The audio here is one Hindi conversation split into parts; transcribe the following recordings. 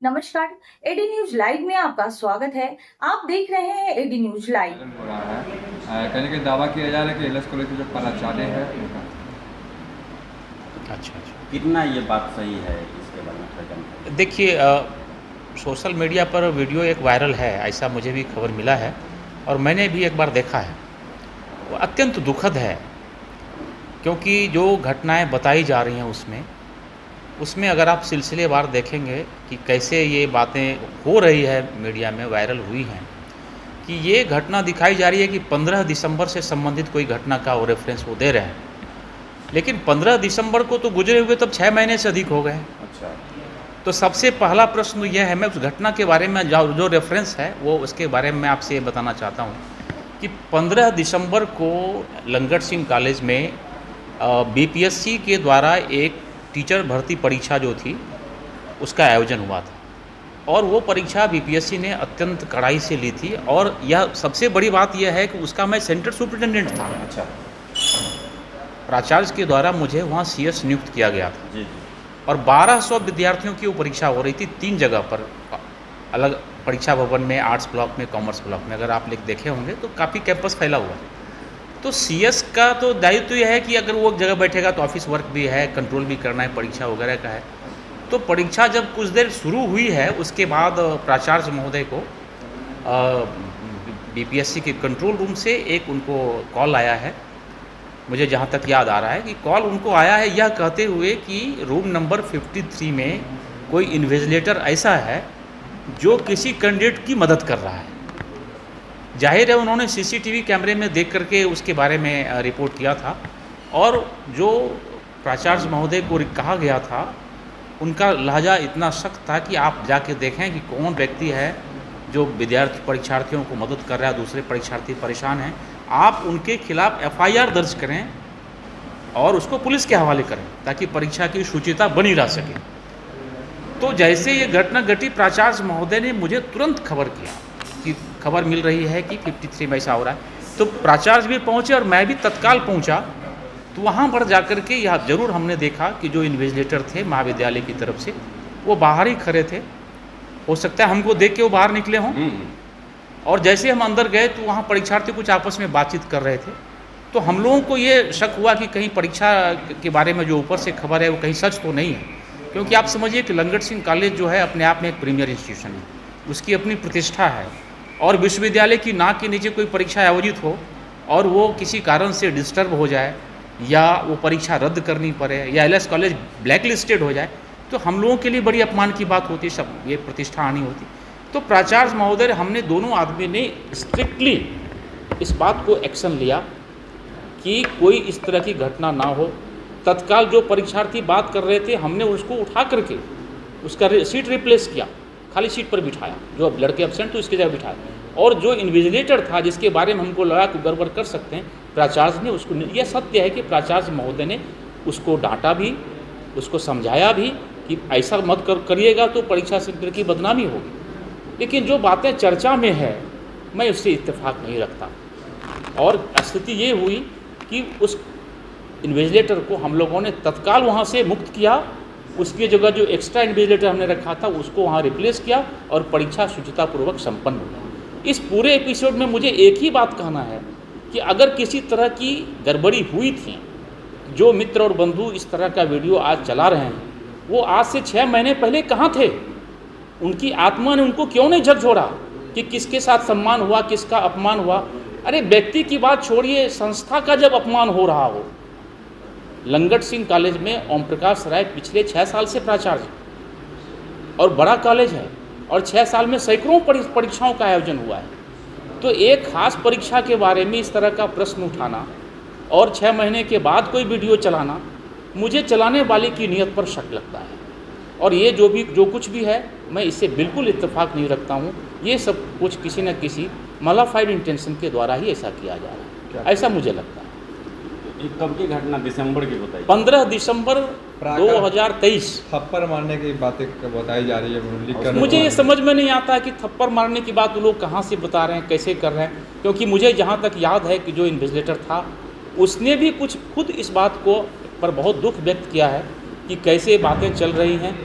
नमस्कार। एडी न्यूज लाइव में आपका स्वागत है। आप देख रहे हैं एडी न्यूज लाइव। हो रहा है कहने के दावा किया जा रहा है कि एलएस कॉलेज के जो प्राचार्य है उनका। अच्छा, कितना ये बात सही है इसके बारे में थोड़ा जानकारी? देखिए, सोशल मीडिया पर वीडियो एक वायरल है, ऐसा मुझे भी खबर मिला है और मैंने भी एक बार देखा है। वो अत्यंत दुखद है क्योंकि जो घटनाएं बताई जा रही हैं उसमें अगर आप सिलसिलेवार देखेंगे कि कैसे ये बातें हो रही है, मीडिया में वायरल हुई हैं कि ये घटना दिखाई जा रही है कि 15 दिसंबर से संबंधित कोई घटना का वो रेफरेंस वो दे रहे हैं, लेकिन 15 दिसंबर को तो गुजरे हुए तब 6 महीने से अधिक हो गए। अच्छा, तो सबसे पहला प्रश्न यह है, मैं उस घटना के बारे में जो रेफरेंस है वो उसके बारे में आपसे ये बताना चाहता हूँ कि 15 दिसंबर को लंगट सिंह कॉलेज में बीपीएससी के द्वारा एक टीचर भर्ती परीक्षा जो थी उसका आयोजन हुआ था और वो परीक्षा बीपीएससी ने अत्यंत कड़ाई से ली थी और यह सबसे बड़ी बात यह है कि उसका मैं सेंटर सुपरिटेंडेंट था। अच्छा, प्राचार्य के द्वारा मुझे वहाँ सीएस नियुक्त किया गया था जी। और 1200 विद्यार्थियों की वो परीक्षा हो रही थी 3 जगह पर, अलग परीक्षा भवन में, आर्ट्स ब्लॉक में, कॉमर्स ब्लॉक में। अगर आप देखे होंगे तो काफ़ी कैंपस फैला हुआ है। तो सीएस का तो दायित्व तो यह है कि अगर वो एक जगह बैठेगा तो ऑफिस वर्क भी है, कंट्रोल भी करना है, परीक्षा वगैरह का है। तो परीक्षा जब कुछ देर शुरू हुई है उसके बाद प्राचार्य महोदय को बीपीएससी के कंट्रोल रूम से एक उनको कॉल आया है। मुझे जहाँ तक याद आ रहा है कि कॉल उनको आया है यह कहते हुए कि रूम नंबर 53 में कोई इन्विजिलेटर ऐसा है जो किसी कैंडिडेट की मदद कर रहा है। जाहिर है उन्होंने सीसीटीवी कैमरे में देख करके उसके बारे में रिपोर्ट किया था और जो प्राचार्य महोदय को कहा गया था उनका लहजा इतना सख्त था कि आप जाके देखें कि कौन व्यक्ति है जो परीक्षार्थियों को मदद कर रहा है, दूसरे परीक्षार्थी परेशान हैं, आप उनके खिलाफ एफआईआर दर्ज करें और उसको पुलिस के हवाले करें ताकि परीक्षा की शुचिता बनी रह सके। तो जैसे ये घटना घटी, प्राचार्य महोदय ने मुझे तुरंत खबर किया कि खबर मिल रही है कि 53 में ऐसा हो रहा है। तो प्राचार्य भी पहुँचे और मैं भी तत्काल पहुँचा। तो वहाँ पर जाकर के यह जरूर हमने देखा कि जो इन्विजिलेटर थे महाविद्यालय की तरफ से वो बाहर ही खड़े थे। हो सकता है हमको देख के वो बाहर निकले हों और जैसे हम अंदर गए तो वहाँ परीक्षार्थी कुछ आपस में बातचीत कर रहे थे। तो हम लोगों को ये शक हुआ कि कहीं परीक्षा के बारे में जो ऊपर से खबर है वो कहीं सच तो नहीं है, क्योंकि आप समझिए कि लंगट सिंह कॉलेज जो है अपने आप में एक प्रीमियर इंस्टीट्यूशन है, उसकी अपनी प्रतिष्ठा है और विश्वविद्यालय की नाक के नीचे कोई परीक्षा आयोजित हो और वो किसी कारण से डिस्टर्ब हो जाए या वो परीक्षा रद्द करनी पड़े या एलएस कॉलेज ब्लैक लिस्टेड हो जाए तो हम लोगों के लिए बड़ी अपमान की बात होती है, सब ये प्रतिष्ठा हानि होती। तो प्राचार्य महोदय, हमने दोनों आदमी ने स्ट्रिक्टली इस बात को एक्शन लिया कि कोई इस तरह की घटना ना हो। तत्काल जो परीक्षार्थी बात कर रहे थे हमने उसको उठा करके उसका सीट रिप्लेस किया, खाली सीट पर बिठाया, जो लड़के एब्सेंट थे उसकी जगह बिठाया। और जो इन्विजिलेटर था जिसके बारे में हमको लगा कि गड़बड़ कर सकते हैं, प्राचार्य ने उसको, यह सत्य है कि प्राचार्य महोदय ने उसको डांटा भी, उसको समझाया भी कि ऐसा मत करिएगा तो परीक्षा सेंटर की बदनामी होगी। लेकिन जो बातें चर्चा में है मैं उससे इत्तेफाक नहीं रखता और स्थिति ये हुई कि उस इन्विजिलेटर को हम लोगों ने तत्काल वहाँ से मुक्त किया। उसकी जगह जो एक्स्ट्रा इन्विजिलेटर हमने रखा था उसको वहाँ रिप्लेस किया और परीक्षा शुचितापूर्वक संपन्न हुई। इस पूरे एपिसोड में मुझे एक ही बात कहना है कि अगर किसी तरह की गड़बड़ी हुई थी, जो मित्र और बंधु इस तरह का वीडियो आज चला रहे हैं वो आज से 6 महीने पहले कहाँ थे? उनकी आत्मा ने उनको क्यों नहीं झकझोरा कि किसके साथ सम्मान हुआ, किसका अपमान हुआ? अरे व्यक्ति की बात छोड़िए, संस्था का जब अपमान हो रहा हो। लंगट सिंह कॉलेज में ओम प्रकाश राय पिछले 6 साल से प्राचार्य और बड़ा कॉलेज है और 6 साल में सैकड़ों परीक्षाओं का आयोजन हुआ है। तो एक खास परीक्षा के बारे में इस तरह का प्रश्न उठाना और 6 महीने के बाद कोई वीडियो चलाना, मुझे चलाने वाले की नीयत पर शक लगता है। और ये जो कुछ भी है मैं इससे बिल्कुल इत्तेफाक नहीं रखता हूँ। ये सब कुछ किसी न किसी मलाफाइड इंटेंशन के द्वारा ही ऐसा किया जा रहा है, ऐसा मुझे लगता है। कब की घटना? दिसंबर की बताइए। 15 दिसंबर 2023। थप्पड़ मारने की बातें बताई जा रही है। मुझे ये समझ में नहीं आता है कि थप्पड़ मारने की बात वो लोग कहाँ से बता रहे हैं, कैसे कर रहे हैं, क्योंकि मुझे जहाँ तक याद है कि जो इन्विजिलेटर था उसने भी कुछ खुद इस बात को पर बहुत दुख व्यक्त किया है कि कैसे बातें चल रही हैं,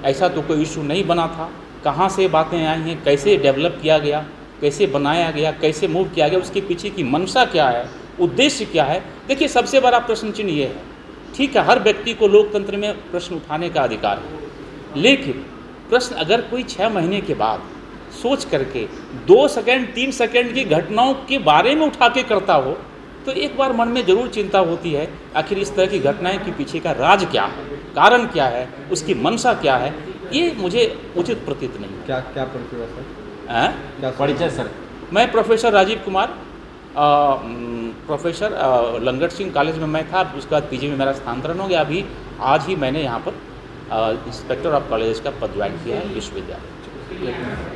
ऐसा तो कोई इशू नहीं बना था। कहाँ से बातें आई हैं, कैसे डेवलप किया गया, कैसे बनाया गया, कैसे मूव किया गया, उसके पीछे की मंशा क्या है, उद्देश्य क्या है। देखिए सबसे बड़ा प्रश्न चिन्ह ये है, ठीक है हर व्यक्ति को लोकतंत्र में प्रश्न उठाने का अधिकार है, लेकिन प्रश्न अगर कोई 6 महीने के बाद सोच करके 2 सेकंड 3 सेकंड की घटनाओं के बारे में उठा के करता हो तो एक बार मन में ज़रूर चिंता होती है, आखिर इस तरह की घटनाएं के पीछे का राज क्या है, कारण क्या है, उसकी मंशा क्या है, ये मुझे उचित प्रतीत नहीं है। क्या परिचय है सर? क्या परिचय सर? मैं professor Rajiv Kumar, professor Langat Singh college में मैं था, उसके बाद पीजी में मेरा स्थानांतरण हो गया। अभी आज ही मैंने यहाँ पर इंस्पेक्टर ऑफ कॉलेज का पद ज्वाइन किया है विश्वविद्यालय।